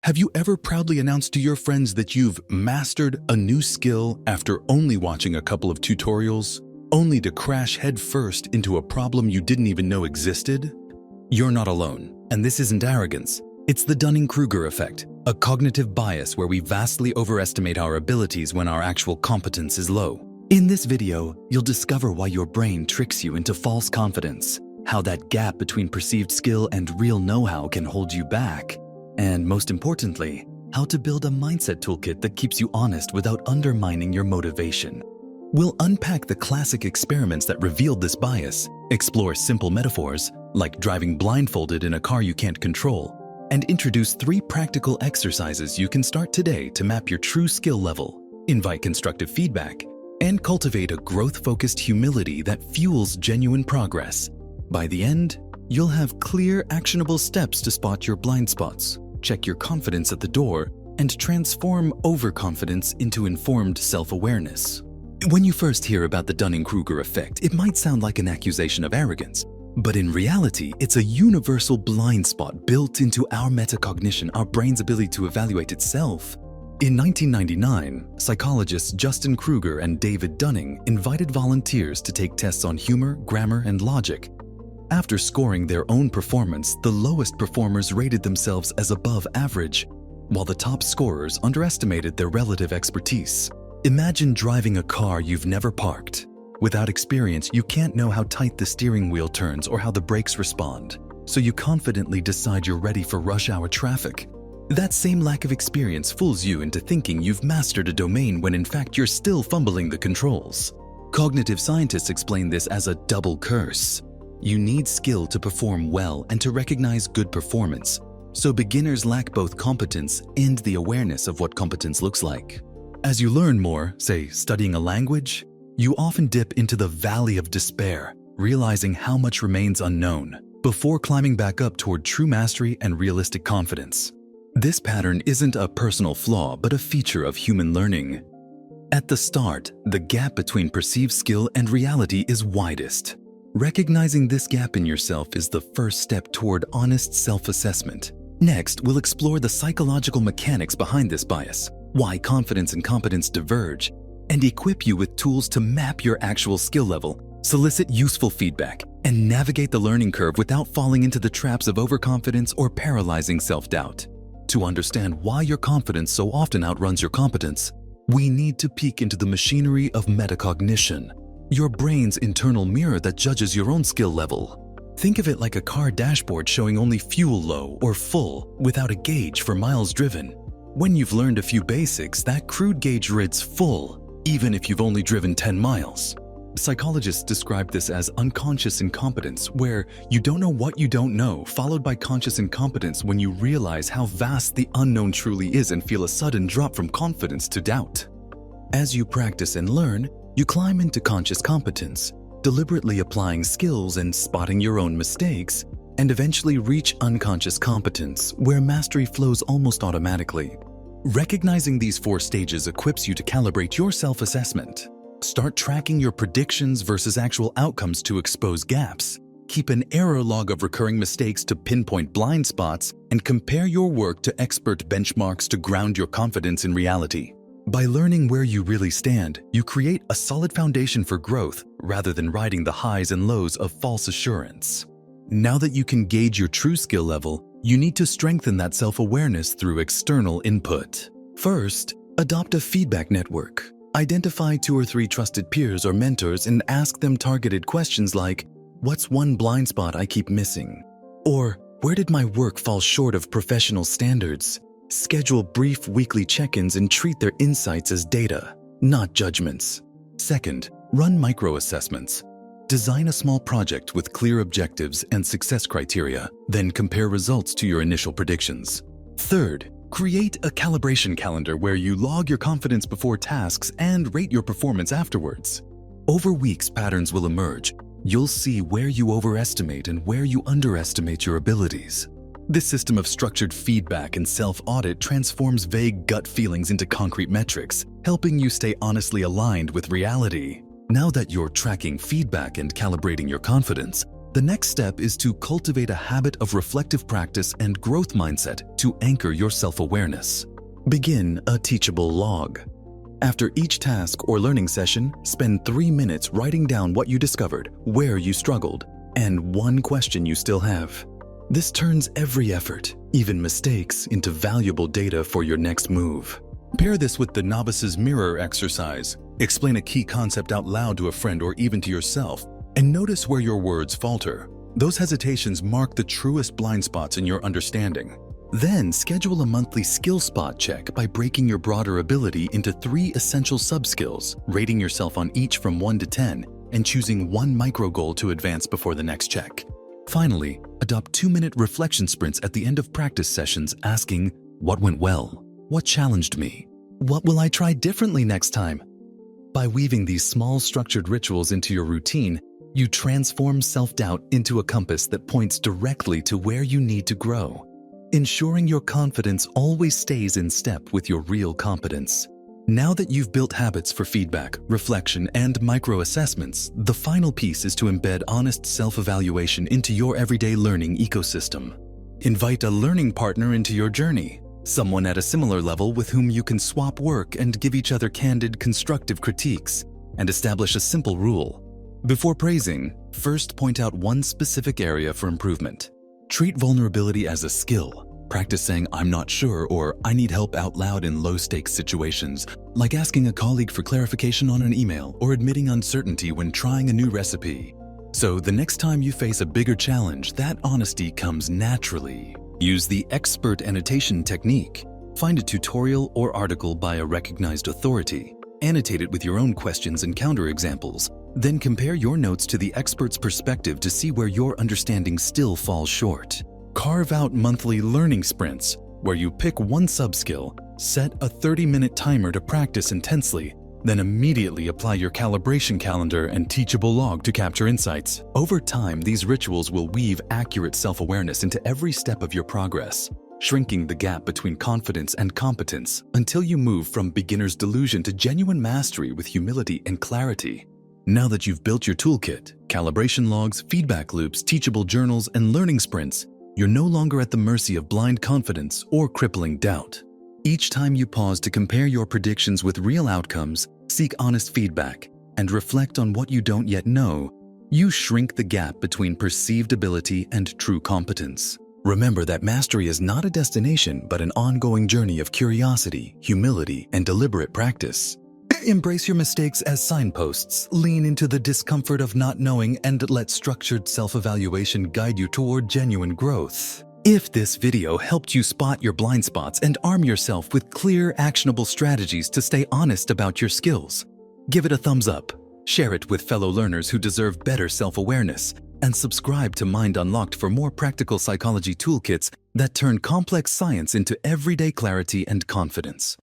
Have you ever proudly announced to your friends that you've mastered a new skill after only watching a couple of tutorials, only to crash headfirst into a problem you didn't even know existed? You're not alone, and this isn't arrogance. It's the Dunning-Kruger effect, a cognitive bias where we vastly overestimate our abilities when our actual competence is low. In this video, you'll discover why your brain tricks you into false confidence, how that gap between perceived skill and real know-how can hold you back, and most importantly, how to build a mindset toolkit that keeps you honest without undermining your motivation. We'll unpack the classic experiments that revealed this bias, explore simple metaphors, like driving blindfolded in a car you can't control, and introduce 3 practical exercises you can start today to map your true skill level, invite constructive feedback, and cultivate a growth-focused humility that fuels genuine progress. By the end, you'll have clear, actionable steps to spot your blind spots, check your confidence at the door, and transform overconfidence into informed self-awareness. When you first hear about the Dunning-Kruger effect, it might sound like an accusation of arrogance. But in reality, it's a universal blind spot built into our metacognition, our brain's ability to evaluate itself. In 1999, psychologists Justin Kruger and David Dunning invited volunteers to take tests on humor, grammar, and logic. After scoring their own performance, the lowest performers rated themselves as above average, while the top scorers underestimated their relative expertise. Imagine driving a car you've never parked. Without experience, you can't know how tight the steering wheel turns or how the brakes respond, so you confidently decide you're ready for rush hour traffic. That same lack of experience fools you into thinking you've mastered a domain when in fact you're still fumbling the controls. Cognitive scientists explain this as a double curse. You need skill to perform well and to recognize good performance, so beginners lack both competence and the awareness of what competence looks like. As you learn more, say studying a language, you often dip into the valley of despair, realizing how much remains unknown, before climbing back up toward true mastery and realistic confidence. This pattern isn't a personal flaw, but a feature of human learning. At the start, the gap between perceived skill and reality is widest. Recognizing this gap in yourself is the first step toward honest self-assessment. Next, we'll explore the psychological mechanics behind this bias, why confidence and competence diverge, and equip you with tools to map your actual skill level, solicit useful feedback, and navigate the learning curve without falling into the traps of overconfidence or paralyzing self-doubt. To understand why your confidence so often outruns your competence, we need to peek into the machinery of metacognition, your brain's internal mirror that judges your own skill level. Think of it like a car dashboard showing only fuel low or full without a gauge for miles driven. When you've learned a few basics, that crude gauge reads full, even if you've only driven 10 miles. Psychologists describe this as unconscious incompetence, where you don't know what you don't know, followed by conscious incompetence when you realize how vast the unknown truly is and feel a sudden drop from confidence to doubt. As you practice and learn, you climb into conscious competence, deliberately applying skills and spotting your own mistakes, and eventually reach unconscious competence, where mastery flows almost automatically. Recognizing these 4 stages equips you to calibrate your self-assessment. Start tracking your predictions versus actual outcomes to expose gaps. Keep an error log of recurring mistakes to pinpoint blind spots, and compare your work to expert benchmarks to ground your confidence in reality. By learning where you really stand, you create a solid foundation for growth rather than riding the highs and lows of false assurance. Now that you can gauge your true skill level, you need to strengthen that self-awareness through external input. First, adopt a feedback network. Identify 2 or 3 trusted peers or mentors and ask them targeted questions like, "What's one blind spot I keep missing?" Or, "Where did my work fall short of professional standards?" Schedule brief weekly check-ins and treat their insights as data, not judgments. Second, run micro-assessments. Design a small project with clear objectives and success criteria, then compare results to your initial predictions. Third, create a calibration calendar where you log your confidence before tasks and rate your performance afterwards. Over weeks, patterns will emerge. You'll see where you overestimate and where you underestimate your abilities. This system of structured feedback and self-audit transforms vague gut feelings into concrete metrics, helping you stay honestly aligned with reality. Now that you're tracking feedback and calibrating your confidence, The next step is to cultivate a habit of reflective practice and growth mindset to anchor your self-awareness. Begin a teachable log. After each task or learning session, spend 3 minutes writing down what you discovered, where you struggled, and one question you still have. This turns every effort, even mistakes, into valuable data for your next move. Pair this with the novice's mirror exercise. Explain a key concept out loud to a friend or even to yourself, and notice where your words falter. Those hesitations mark the truest blind spots in your understanding. Then schedule a monthly skill spot check by breaking your broader ability into 3 essential sub-skills, rating yourself on each from 1 to 10, and choosing one micro goal to advance before the next check. Finally, adopt 2-minute reflection sprints at the end of practice sessions asking, what went well? What challenged me? What will I try differently next time? By weaving these small structured rituals into your routine, you transform self-doubt into a compass that points directly to where you need to grow, ensuring your confidence always stays in step with your real competence. Now that you've built habits for feedback, reflection, and micro-assessments, the final piece is to embed honest self-evaluation into your everyday learning ecosystem. Invite a learning partner into your journey, someone at a similar level with whom you can swap work and give each other candid, constructive critiques, and establish a simple rule. Before praising, first point out one specific area for improvement. Treat vulnerability as a skill. Practice saying, I'm not sure, or I need help out loud in low-stakes situations, like asking a colleague for clarification on an email or admitting uncertainty when trying a new recipe. So the next time you face a bigger challenge, that honesty comes naturally. Use the expert annotation technique. Find a tutorial or article by a recognized authority. Annotate it with your own questions and counterexamples. Then compare your notes to the expert's perspective to see where your understanding still falls short. Carve out monthly learning sprints, where you pick one sub-skill, set a 30-minute timer to practice intensely, then immediately apply your calibration calendar and teachable log to capture insights. Over time, these rituals will weave accurate self-awareness into every step of your progress, shrinking the gap between confidence and competence until you move from beginner's delusion to genuine mastery with humility and clarity. Now that you've built your toolkit, calibration logs, feedback loops, teachable journals, and learning sprints, you're no longer at the mercy of blind confidence or crippling doubt. Each time you pause to compare your predictions with real outcomes, seek honest feedback, and reflect on what you don't yet know, you shrink the gap between perceived ability and true competence. Remember that mastery is not a destination, but an ongoing journey of curiosity, humility, and deliberate practice. Embrace your mistakes as signposts, lean into the discomfort of not knowing, and let structured self-evaluation guide you toward genuine growth. If this video helped you spot your blind spots and arm yourself with clear, actionable strategies to stay honest about your skills, give it a thumbs up, share it with fellow learners who deserve better self-awareness, and subscribe to Mind Unlocked for more practical psychology toolkits that turn complex science into everyday clarity and confidence.